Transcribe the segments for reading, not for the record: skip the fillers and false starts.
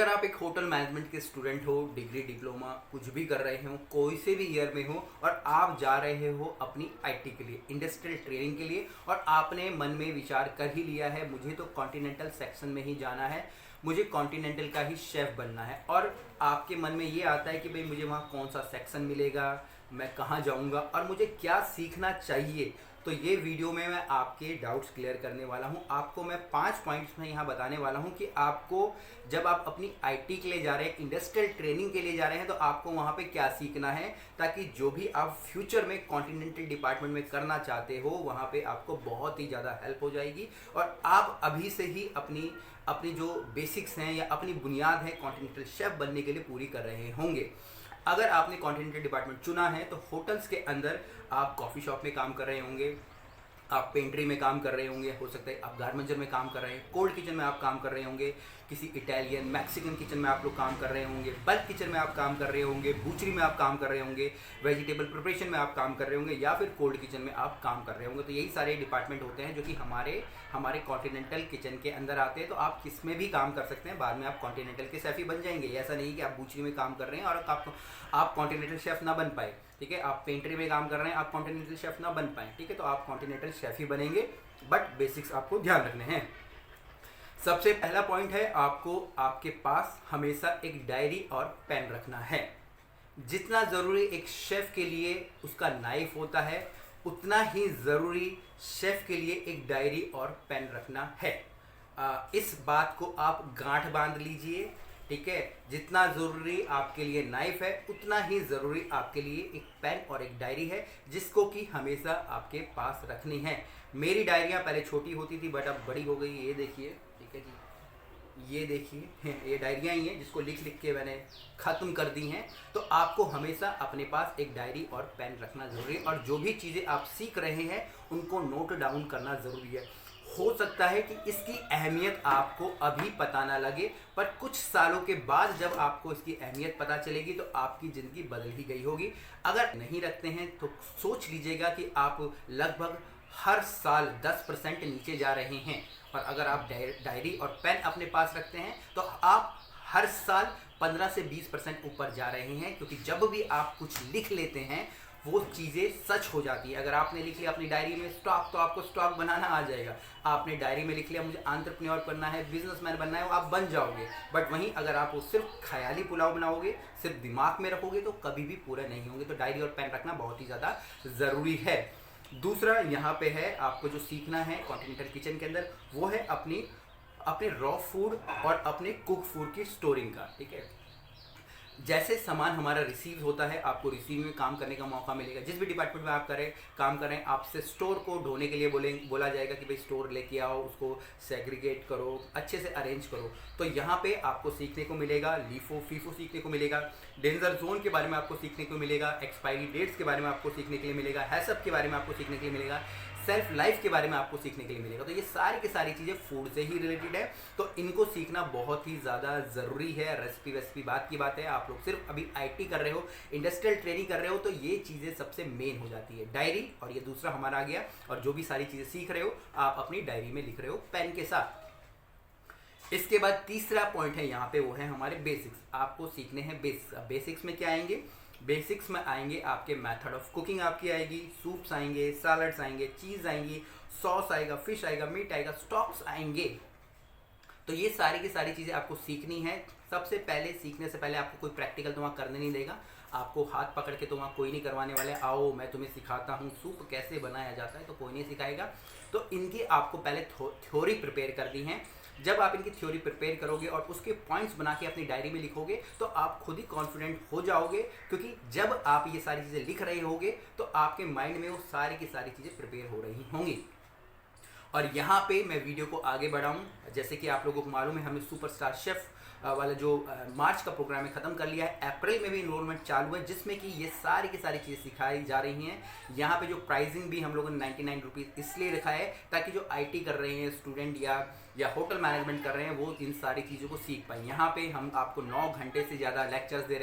अगर आप एक होटल मैनेजमेंट के स्टूडेंट हो, डिग्री डिप्लोमा कुछ भी कर रहे हो, कोई से भी ईयर में हो और आप जा रहे हो अपनी आईटी के लिए, इंडस्ट्रियल ट्रेनिंग के लिए, और आपने मन में विचार कर ही लिया है मुझे तो कॉन्टिनेंटल सेक्शन में ही जाना है, मुझे कॉन्टिनेंटल का ही शेफ़ बनना है, और आपके मन में ये आता है कि भाई मुझे वहाँ कौन सा सेक्शन मिलेगा, मैं कहाँ जाऊँगा और मुझे क्या सीखना चाहिए। तो ये वीडियो में मैं आपके डाउट्स क्लियर करने वाला हूँ। आपको मैं 5 पॉइंट्स में यहाँ बताने वाला हूँ कि आपको जब आप अपनी आईटी के लिए जा रहे हैं, इंडस्ट्रियल ट्रेनिंग के लिए जा रहे हैं, तो आपको वहाँ पे क्या सीखना है, ताकि जो भी आप फ्यूचर में कॉन्टिनेंटल डिपार्टमेंट में करना चाहते हो वहाँ पे आपको बहुत ही ज़्यादा हेल्प हो जाएगी और आप अभी से ही अपनी अपनी जो बेसिक्स हैं या अपनी बुनियाद है कॉन्टिनेंटल शेफ़ बनने के लिए पूरी कर रहे होंगे। अगर आपने कॉन्टिनेंटल डिपार्टमेंट चुना है तो होटल्स के अंदर आप कॉफ़ी शॉप में काम कर रहे होंगे, आप पेंट्री में काम कर रहे होंगे, हो सकता है आप गारमेंजर में काम कर रहे हैं, कोल्ड किचन में आप काम कर रहे होंगे, किसी इटालियन मैक्सिकन किचन में आप लोग काम कर रहे होंगे, बल्क किचन में आप काम कर रहे होंगे, बूचरी में आप काम कर रहे होंगे, वेजिटेबल प्रिपरेशन में आप काम कर रहे होंगे या फिर कोल्ड किचन में आप काम कर रहे होंगे। तो यही सारे डिपार्टमेंट होते हैं जो कि हमारे कॉन्टिनेंटल किचन के अंदर आते हैं। तो आप किस में भी काम कर सकते हैं, बाद में आप कॉन्टिनेंटल के शेफ़ ही बन जाएंगे। ऐसा नहीं कि आप बूचरी में काम कर रहे हैं और आप कॉन्टिनेंटल शेफ़ ना बन पाए, ठीक है। आप पेंट्री में काम कर रहे हैं, आप कॉन्टिनेंटल शेफ़ ना बन पाए, ठीक है, तो आप कॉन्टिनेंटल शेफ़ ही बनेंगे, बट बेसिक्स आपको ध्यान रखने हैं। सबसे पहला पॉइंट है, आपको आपके पास हमेशा एक डायरी और पेन रखना है। जितना ज़रूरी एक शेफ़ के लिए उसका नाइफ होता है, उतना ही ज़रूरी शेफ़ के लिए एक डायरी और पेन रखना है। इस बात को आप गांठ बांध लीजिए, ठीक है। जितना ज़रूरी आपके लिए नाइफ है, उतना ही ज़रूरी आपके लिए एक पेन और एक डायरी है, जिसको कि हमेशा आपके पास रखनी है। मेरी डायरियाँ पहले छोटी होती थी बट अब बड़ी हो गई, ये देखिए, ठीक है जी, ये देखिए ये डायरियाँ ही हैं जिसको लिख लिख के मैंने ख़त्म कर दी हैं। तो आपको हमेशा अपने पास एक डायरी और पेन रखना ज़रूरी है, और जो भी चीज़ें आप सीख रहे हैं उनको नोट डाउन करना ज़रूरी है। हो सकता है कि इसकी अहमियत आपको अभी पता ना लगे, पर कुछ सालों के बाद जब आपको इसकी अहमियत पता चलेगी तो आपकी ज़िंदगी बदल ही गई होगी। अगर नहीं रखते हैं तो सोच लीजिएगा कि आप लगभग हर साल 10% नीचे जा रहे हैं, और अगर आप डायरी और पेन अपने पास रखते हैं तो आप हर साल 15 से 20% ऊपर जा रहे हैं, क्योंकि जब भी आप कुछ लिख लेते हैं वो चीज़ें सच हो जाती है। अगर आपने लिख लिया अपनी डायरी में स्टॉक, तो आपको स्टॉक बनाना आ जाएगा। आपने डायरी में लिख लिया मुझे एंटरप्रेन्योर बनना है, बिजनेसमैन बनना है, वो आप बन जाओगे। बट वहीं अगर आप वो सिर्फ ख्याली पुलाव बनाओगे, सिर्फ दिमाग में रखोगे, तो कभी भी पूरे नहीं होंगे। तो डायरी और पेन रखना बहुत ही ज़्यादा ज़रूरी है। दूसरा यहाँ पे है, आपको जो सीखना है कॉन्टिनेंटल किचन के अंदर, वो है अपने रॉ फूड और अपने कुक फूड की स्टोरिंग का, ठीक है। जैसे सामान हमारा रिसीव होता है, आपको रिसीव में काम करने का मौका मिलेगा। जिस भी डिपार्टमेंट में आप काम करें, आपसे स्टोर को ढोने के लिए बोला जाएगा कि भाई स्टोर लेके आओ, उसको सेग्रीगेट करो, अच्छे से अरेंज करो। तो यहाँ पे आपको सीखने को मिलेगा, लीफो फीफो सीखने को मिलेगा, डेंजर जोन के बारे में आपको सीखने को मिलेगा, एक्सपायरी डेट्स के बारे में आपको सीखने के लिए मिलेगा, हैसअप के बारे में आपको सीखने के लिए मिलेगा, सेल्फ लाइफ के बारे में आपको सीखने के लिए मिलेगा। तो ये सारी की सारी चीज़ें फूड से ही रिलेटेड है, तो इनको सीखना बहुत ही ज़्यादा ज़रूरी है। रेसिपी बात की बात है, आप लोग सिर्फ अभी आईटी कर रहे हो, इंडस्ट्रियल ट्रेनिंग कर रहे हो, तो ये चीज़ें सबसे मेन हो जाती है, डायरी, और ये दूसरा हमारा आ गया। और जो भी सारी चीज़ें सीख रहे हो आप अपनी डायरी में लिख रहे हो पेन के साथ। इसके बाद तीसरा पॉइंट है यहाँ पे, वो है हमारे बेसिक्स। आपको सीखने हैं बेसिक्स। बेसिक्स में क्या आएंगे? बेसिक्स में आएंगे आपके मेथड ऑफ कुकिंग आपकी आएगी, सूप्स आएंगे, सैलड्स आएंगे, चीज़ आएंगी, सॉस आएगा, फिश आएगा, मीट आएगा, स्टॉक्स आएंगे। तो ये सारी की सारी चीज़ें आपको सीखनी है। सबसे पहले सीखने से पहले आपको कोई प्रैक्टिकल तो वहाँ करने नहीं देगा, आपको हाथ पकड़ के तो वहाँ कोई नहीं करवाने वाले, आओ मैं तुम्हें सिखाता हूँ सूप कैसे बनाया जाता है, तो कोई नहीं सिखाएगा। तो इनकी आपको पहले थ्योरी प्रिपेयर कर दी है। जब आप इनकी थ्योरी प्रिपेयर करोगे और उसके पॉइंट्स बना के अपनी डायरी में लिखोगे, तो आप खुद ही कॉन्फिडेंट हो जाओगे, क्योंकि जब आप ये सारी चीज़ें लिख रहे होगे तो आपके माइंड में वो सारी की सारी चीज़ें प्रिपेयर हो रही होंगी। और यहाँ पे मैं वीडियो को आगे बढ़ाऊँ, जैसे कि आप लोगों को मालूम है हमने सुपरस्टार शेफ़ वाला जो मार्च का प्रोग्राम है ख़त्म कर लिया है। अप्रैल में भी इनरोलमेंट चालू है, जिसमें कि ये सारी की सारी चीज़ें सिखाई जा रही हैं। यहाँ पे जो प्राइसिंग भी हम लोगों ने 99 रुपीज़ इसलिए रखा है ताकि जो आईटी कर रहे हैं स्टूडेंट या या होटल मैनेजमेंट कर रहे हैं वो इन सारी चीज़ों को सीख पाए। यहाँ पे हम आपको 9 घंटे से ज़्यादा लेक्चर्स दे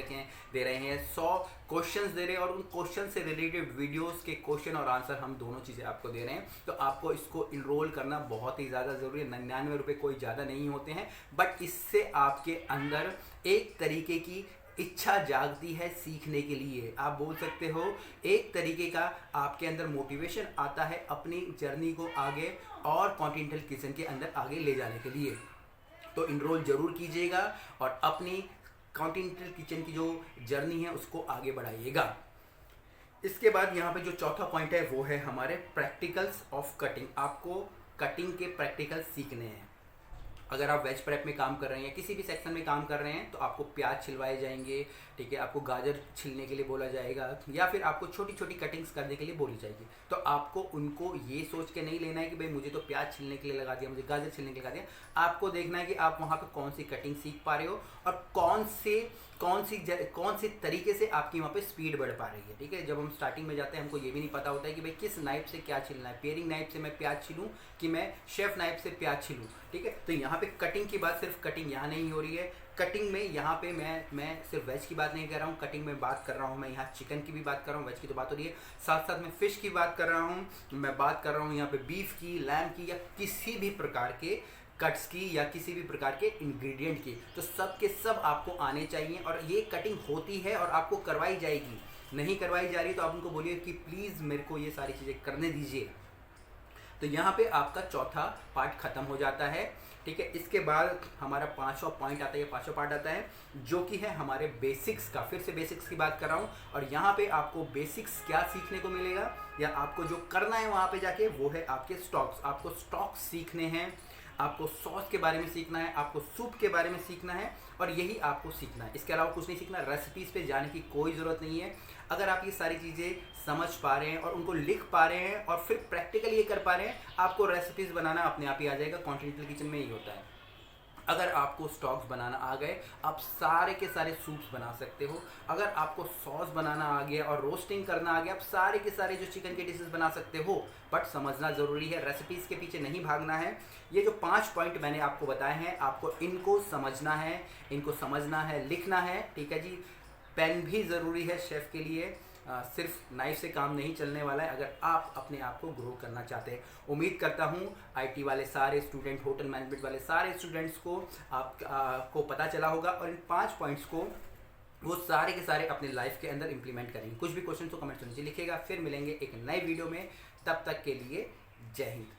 रहे हैं 100 क्वेश्चंस दे रहे हैं और उन क्वेश्चन से रिलेटेड वीडियोस के क्वेश्चन और आंसर हम दोनों चीज़ें आपको दे रहे हैं। तो आपको इसको इनरोल करना बहुत ही ज़्यादा ज़रूरी है। 99 रुपये कोई ज़्यादा नहीं होते हैं, बट इससे आपके अंदर एक तरीके की इच्छा जागती है सीखने के लिए। आप बोल सकते हो एक तरीके का आपके अंदर मोटिवेशन आता है अपनी जर्नी को आगे और कॉन्टिनेंटल किचन के अंदर आगे ले जाने के लिए। तो इनरोल जरूर कीजिएगा और अपनी कॉन्टिनेंटल किचन की जो जर्नी है उसको आगे बढ़ाइएगा। इसके बाद यहाँ पे जो चौथा पॉइंट है वो है हमारे प्रैक्टिकल्स ऑफ कटिंग। आपको कटिंग के प्रैक्टिकल सीखने हैं। अगर आप वेज प्रेप में काम कर रहे हैं या किसी भी सेक्शन में काम कर रहे हैं तो आपको प्याज छिलवाए जाएंगे, ठीक है, आपको गाजर छिलने के लिए बोला जाएगा या फिर आपको छोटी छोटी कटिंग्स करने के लिए बोली जाएगी। तो आपको उनको ये सोच के नहीं लेना है कि भाई मुझे तो प्याज छिलने के लिए लगा दिया, मुझे गाजर छिलने के लिए लगा दिया। आपको देखना है कि आप वहाँ पर कौन सी कटिंग सीख पा रहे हो और कौन सी तरीके से आपकी वहाँ पे स्पीड बढ़ पा रही है। ठीक है, जब हम स्टार्टिंग में जाते हैं हमको ये भी नहीं पता होता है कि भाई किस नाइफ से क्या छिलना है, पेयरिंग नाइफ से मैं प्याज छिलूँ कि मैं शेफ नाइफ से प्याज छिलूँ। ठीक है, तो यहाँ पे कटिंग की बात सिर्फ कटिंग यहाँ नहीं हो रही है। कटिंग में यहाँ पे मैं सिर्फ वेज की बात नहीं कर रहा हूँ, कटिंग में बात कर रहा हूँ मैं यहाँ चिकन की भी बात कर रहा हूँ, वेज की तो बात हो रही है, साथ साथ में फिश की बात कर रहा हूँ, मैं बात कर रहा हूँ यहाँ पे बीफ की, लैम की या किसी भी प्रकार के कट्स की या किसी भी प्रकार के इंग्रेडिएंट की। तो सब के सब आपको आने चाहिए और ये कटिंग होती है और आपको करवाई जाएगी। नहीं करवाई जा रही तो आप उनको बोलिए कि प्लीज़ मेरे को ये सारी चीज़ें करने दीजिए। तो यहाँ पे आपका चौथा पार्ट खत्म हो जाता है। ठीक है, इसके बाद हमारा पांचवा पॉइंट आता है, पांचवा पार्ट आता है जो कि है हमारे बेसिक्स का। फिर से बेसिक्स की बात कर रहा हूँ और यहाँ पे आपको बेसिक्स क्या सीखने को मिलेगा या आपको जो करना है वहाँ पे जाके वो है आपके स्टॉक्स। आपको स्टॉक्स सीखने हैं, आपको सॉस के बारे में सीखना है, आपको सूप के बारे में सीखना है और यही आपको सीखना है। इसके अलावा कुछ नहीं सीखना। रेसिपीज़ पे जाने की कोई ज़रूरत नहीं है। अगर आप ये सारी चीज़ें समझ पा रहे हैं और उनको लिख पा रहे हैं और फिर प्रैक्टिकली ये कर पा रहे हैं, आपको रेसिपीज़ बनाना अपने आप ही आ जाएगा। कॉन्टिनेंटल किचन में ही होता है। अगर आपको स्टॉक्स बनाना आ गए, आप सारे के सारे सूप्स बना सकते हो। अगर आपको सॉस बनाना आ गया और रोस्टिंग करना आ गया, आप सारे के सारे जो चिकन के डिशेस बना सकते हो। बट समझना ज़रूरी है, रेसिपीज़ के पीछे नहीं भागना है। ये जो 5 पॉइंट मैंने आपको बताए हैं, आपको इनको समझना है, इनको समझना है, लिखना है। ठीक है जी, पेन भी ज़रूरी है शेफ़ के लिए। सिर्फ नाइफ से काम नहीं चलने वाला है अगर आप अपने आप को ग्रो करना चाहते हैं। उम्मीद करता हूँ आईटी वाले सारे स्टूडेंट, होटल मैनेजमेंट वाले सारे स्टूडेंट्स को आपको पता चला होगा और इन 5 पॉइंट्स को वो सारे के सारे अपने लाइफ के अंदर इंप्लीमेंट करेंगे। कुछ भी क्वेश्चन तो कमेंट्स में नीचे लिखिएगा। फिर मिलेंगे एक नई वीडियो में, तब तक के लिए जय हिंद।